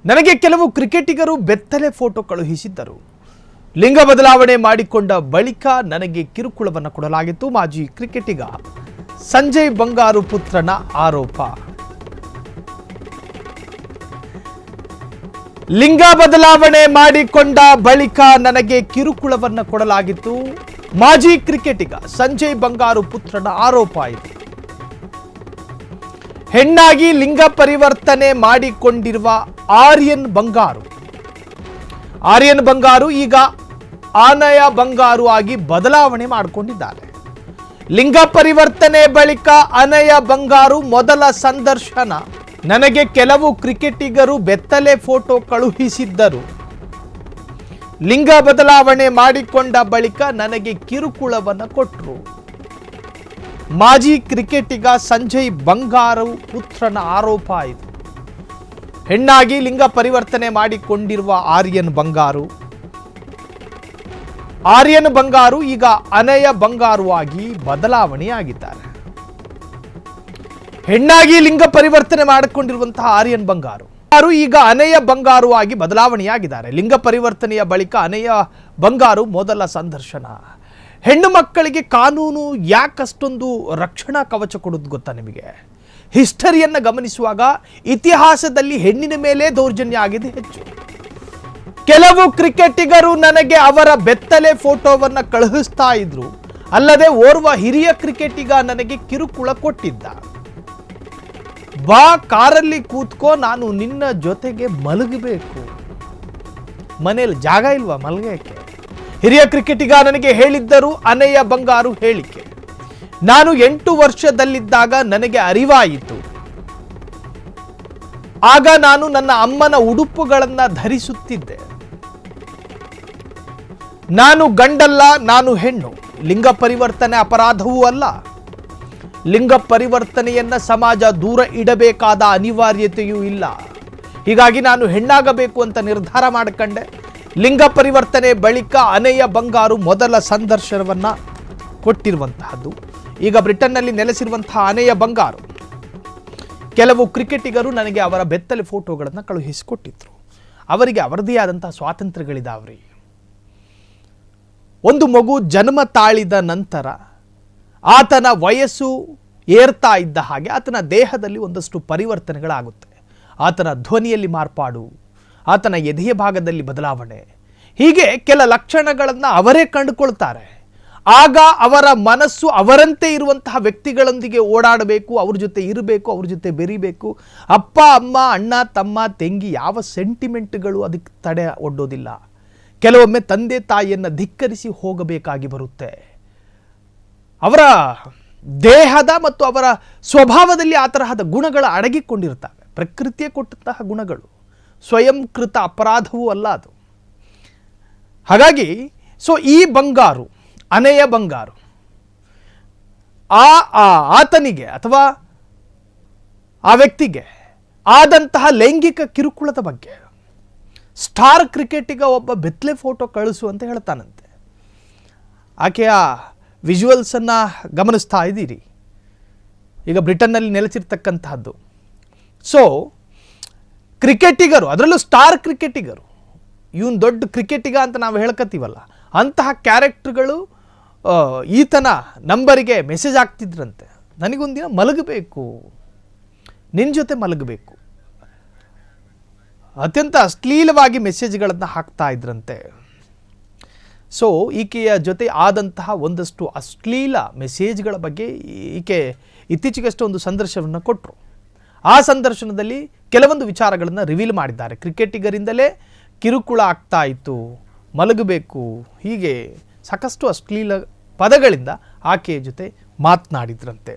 ನನಗೆ ಕೆಲವು ಕ್ರಿಕೆಟಿಗರು ಬೆತ್ತಲೆ ಫೋಟೋ ಕಳುಹಿಸಿದ್ದರು. ಲಿಂಗ ಬದಲಾವಣೆ ಮಾಡಿಕೊಂಡ ಬಳಿಕ ನನಗೆ ಕಿರುಕುಳವನ್ನು ಕೊಡಲಾಗಿತ್ತು. ಮಾಜಿ ಕ್ರಿಕೆಟಿಗ ಸಂಜಯ್ ಬಂಗಾರು ಪುತ್ರನ ಆರೋಪ. ಲಿಂಗ ಬದಲಾವಣೆ ಮಾಡಿಕೊಂಡ ಬಳಿಕ ನನಗೆ ಕಿರುಕುಳವನ್ನು ಕೊಡಲಾಗಿತ್ತು. ಮಾಜಿ ಕ್ರಿಕೆಟಿಗ ಸಂಜಯ್ ಬಂಗಾರು ಪುತ್ರನ ಆರೋಪ ಇದು. ಹೆಣ್ಣಾಗಿ ಲಿಂಗ ಪರಿವರ್ತನೆ ಮಾಡಿಕೊಂಡಿರುವ ಆರ್ಯನ್ ಬಂಗಾರು ಈಗ ಆನಯ ಬಂಗಾರು ಆಗಿ ಬದಲಾವಣೆ ಮಾಡಿಕೊಂಡಿದ್ದಾರೆ. ಲಿಂಗ ಪರಿವರ್ತನೆ ಬಳಿಕ ಅನಯ ಬಂಗಾರು ಮೊದಲ ಸಂದರ್ಶನ. ನನಗೆ ಕೆಲವು ಕ್ರಿಕೆಟಿಗರು ಬೆತ್ತಲೆ ಫೋಟೋ ಕಳುಹಿಸಿದ್ದರು. ಲಿಂಗ ಬದಲಾವಣೆ ಮಾಡಿಕೊಂಡ ಬಳಿಕ ನನಗೆ ಕಿರುಕುಳವನ್ನು ಕೊಟ್ಟರು. ಮಾಜಿ ಕ್ರಿಕೆಟಿಗ ಸಂಜಯ್ ಬಂಗಾರು ಪುತ್ರನ ಆರೋಪ ಇದು. ಹೆಣ್ಣಾಗಿ ಲಿಂಗ ಪರಿವರ್ತನೆ ಮಾಡಿಕೊಂಡಿರುವ ಆರ್ಯನ್ ಬಂಗಾರು ಈಗ ಅನಯ ಬಂಗಾರು ಆಗಿ ಬದಲಾವಣೆಯಾಗಿದ್ದಾರೆ. ಹೆಣ್ಣಾಗಿ ಲಿಂಗ ಪರಿವರ್ತನೆ ಮಾಡಿಕೊಂಡಿರುವಂತಹ ಆರ್ಯನ್ ಬಂಗಾರು ಈಗ ಅನಯ ಬಂಗಾರು ಆಗಿ ಬದಲಾವಣೆಯಾಗಿದ್ದಾರೆ. ಲಿಂಗ ಪರಿವರ್ತನೆಯ ಬಳಿಕ ಅನಯ ಬಂಗಾರು ಮೊದಲ ಸಂದರ್ಶನ. ಹೆಣ್ಣು ಮಕ್ಕಳಿಗೆ ಕಾನೂನು ಯಾಕಷ್ಟೊಂದು ರಕ್ಷಣಾ ಕವಚ ಕೊಡೋದು ಗೊತ್ತಾ ನಿಮಗೆ? ಹಿಸ್ಟರಿಯನ್ನು ಗಮನಿಸುವಾಗ ಇತಿಹಾಸದಲ್ಲಿ ಹೆಣ್ಣಿನ ಮೇಲೆ ದೌರ್ಜನ್ಯ ಆಗಿದೆ ಹೆಚ್ಚು. ಕೆಲವು ಕ್ರಿಕೆಟಿಗರು ನನಗೆ ಅವರ ಬೆತ್ತಲೆ ಫೋಟೋವನ್ನು ಕಳುಹಿಸ್ತಾ ಇದ್ರು. ಅಲ್ಲದೆ ಓರ್ವ ಹಿರಿಯ ಕ್ರಿಕೆಟಿಗ ನನಗೆ ಕಿರುಕುಳ ಕೊಟ್ಟಿದ್ದ. ಬಾ ಕಾರಲ್ಲಿ ಕೂತ್ಕೋ, ನಾನು ನಿನ್ನ ಜೊತೆಗೆ ಮಲಗಬೇಕು. ಮನೇಲಿ ಜಾಗ ಇಲ್ವಾ ಮಲಗಕ್ಕೆ? ಹಿರಿಯ ಕ್ರಿಕೆಟಿಗ ನನಗೆ ಹೇಳಿದ್ದರು. ಅನಯ ಬಂಗಾರು ಹೇಳಿಕೆ. ನಾನು 8 ವರ್ಷದಲ್ಲಿದ್ದಾಗ ನನಗೆ ಅರಿವಾಯಿತು. ಆಗ ನಾನು ನನ್ನ ಅಮ್ಮನ ಉಡುಪುಗಳನ್ನು ಧರಿಸುತ್ತಿದ್ದೆ. ನಾನು ಗಂಡಲ್ಲ, ನಾನು ಹೆಣ್ಣು. ಲಿಂಗ ಪರಿವರ್ತನೆ ಅಪರಾಧವೂ ಅಲ್ಲ. ಲಿಂಗ ಪರಿವರ್ತನೆಯನ್ನ ಸಮಾಜ ದೂರ ಇಡಬೇಕಾದ ಅನಿವಾರ್ಯತೆಯೂ ಇಲ್ಲ. ಹೀಗಾಗಿ ನಾನು ಹೆಣ್ಣಾಗಬೇಕು ಅಂತ ನಿರ್ಧಾರ ಮಾಡಿಕೊಂಡೆ. ಲಿಂಗ ಪರಿವರ್ತನೆ ಬಳಿಕ ಅನಯ ಬಂಗಾರು ಮೊದಲ ಸಂದರ್ಶನವನ್ನ ಕೊಟ್ಟಿರುವಂತಹದ್ದು. ಈಗ ಬ್ರಿಟನ್ನಲ್ಲಿ ನೆಲೆಸಿರುವಂತಹ ಅನಯ ಬಂಗಾರು ಕೆಲವು ಕ್ರಿಕೆಟಿಗರು ನನಗೆ ಅವರ ಬೆತ್ತಲೆ ಫೋಟೋಗಳನ್ನು ಕಳುಹಿಸಿಕೊಟ್ಟಿದ್ರು. ಅವರಿಗೆ ಅವರದೇ ಆದಂತಹ ಸ್ವಾತಂತ್ರ್ಯಗಳಿದಾವ್ರಿ. ಒಂದು ಮಗು ಜನ್ಮ ತಾಳಿದ ನಂತರ ಆತನ ವಯಸ್ಸು ಏರ್ತಾ ಇದ್ದ ಹಾಗೆ ಆತನ ದೇಹದಲ್ಲಿ ಒಂದಷ್ಟು ಪರಿವರ್ತನೆಗಳಾಗುತ್ತೆ. ಆತನ ಧ್ವನಿಯಲ್ಲಿ ಮಾರ್ಪಾಡು, ಆತನ ಎದೆಯ ಭಾಗದಲ್ಲಿ ಬದಲಾವಣೆ, ಹೀಗೆ ಕೆಲ ಲಕ್ಷಣಗಳನ್ನು ಅವರೇ ಕಂಡುಕೊಳ್ತಾರೆ. ಆಗ ಅವರ ಮನಸ್ಸು ಅವರಂತೆ ಇರುವಂತಹ ವ್ಯಕ್ತಿಗಳೊಂದಿಗೆ ಓಡಾಡಬೇಕು, ಅವ್ರ ಜೊತೆ ಇರಬೇಕು, ಅವ್ರ ಜೊತೆ ಬೆರಿಬೇಕು. ಅಪ್ಪ ಅಮ್ಮ ಅಣ್ಣ ತಮ್ಮ ತಂಗಿ ಯಾವ ಸೆಂಟಿಮೆಂಟ್ಗಳು ಅದಕ್ಕೆ ತಡೆ ಒಡ್ಡೋದಿಲ್ಲ. ಕೆಲವೊಮ್ಮೆ ತಂದೆ ತಾಯಿಯನ್ನು ಧಿಕ್ಕರಿಸಿ ಹೋಗಬೇಕಾಗಿ ಬರುತ್ತೆ. ಅವರ ದೇಹದ ಮತ್ತು ಅವರ ಸ್ವಭಾವದಲ್ಲಿ ಆ ತರಹದ ಗುಣಗಳು ಅಡಗಿಕೊಂಡಿರ್ತವೆ. ಪ್ರಕೃತಿಯೇ ಕೊಟ್ಟಂತಹ ಗುಣಗಳು, ಸ್ವಯಂಕೃತ ಅಪರಾಧವೂ ಅಲ್ಲ ಅದು. ಹಾಗಾಗಿ ಈ ಬಂಗಾರು, ಅನಯ ಬಂಗಾರು ಆತನಿಗೆ ಅಥವಾ ಆ ವ್ಯಕ್ತಿಗೆ ಆದಂತಹ ಲೈಂಗಿಕ ಕಿರುಕುಳದ ಬಗ್ಗೆ ಸ್ಟಾರ್ ಕ್ರಿಕೆಟಿಗ ಒಬ್ಬ ಬೆತ್ತಲೆ ಫೋಟೋ ಕಳಿಸು ಅಂತ ಹೇಳ್ತಾನಂತೆ. ಆಕೆಯ ವಿಜುವಲ್ಸನ್ನು ಗಮನಿಸ್ತಾ ಇದ್ದೀರಿ. ಈಗ ಬ್ರಿಟನ್ನಲ್ಲಿ ನೆಲೆಸಿರ್ತಕ್ಕಂತಹದ್ದು. ಕ್ರಿಕೆಟಿಗರು, ಅದರಲ್ಲೂ ಸ್ಟಾರ್ ಕ್ರಿಕೆಟಿಗರು, ಇವನು ದೊಡ್ಡ ಕ್ರಿಕೆಟಿಗ ಅಂತ ನಾವು ಹೇಳ್ಕತ್ತೀವಲ್ಲ, ಅಂತಹ ಕ್ಯಾರೆಕ್ಟರ್ಗಳು ಈತನ ನಂಬರಿಗೆ ಮೆಸೇಜ್ ಆಗ್ತಿದ್ರಂತೆ. ನನಗೊಂದಿನ ಮಲಗಬೇಕು, ನಿನ್ನ ಜೊತೆ ಮಲಗಬೇಕು, ಅತ್ಯಂತ ಅಶ್ಲೀಲವಾಗಿ ಮೆಸೇಜ್ಗಳನ್ನು ಹಾಕ್ತಾ ಇದ್ರಂತೆ. ಈಕೆಯ ಜೊತೆ ಆದಂತಹ ಒಂದಷ್ಟು ಅಶ್ಲೀಲ ಮೆಸೇಜ್ಗಳ ಬಗ್ಗೆ ಈಕೆ ಇತ್ತೀಚೆಗಷ್ಟೇ ಒಂದು ಸಂದರ್ಶನವನ್ನು ಕೊಟ್ಟರು. ಆ ಸಂದರ್ಶನದಲ್ಲಿ ಕೆಲವೊಂದು ವಿಚಾರಗಳನ್ನು ರಿವೀಲ್ ಮಾಡಿದ್ದಾರೆ. ಕ್ರಿಕೆಟಿಗರಿಂದಲೇ ಕಿರುಕುಳ ಆಗ್ತಾ ಇತ್ತು, ಮಲಗಬೇಕು, ಹೀಗೆ ಸಾಕಷ್ಟು ಅಶ್ಲೀಲ ಪದಗಳಿಂದ ಆಕೆಯ ಜೊತೆ ಮಾತನಾಡಿದ್ರಂತೆ.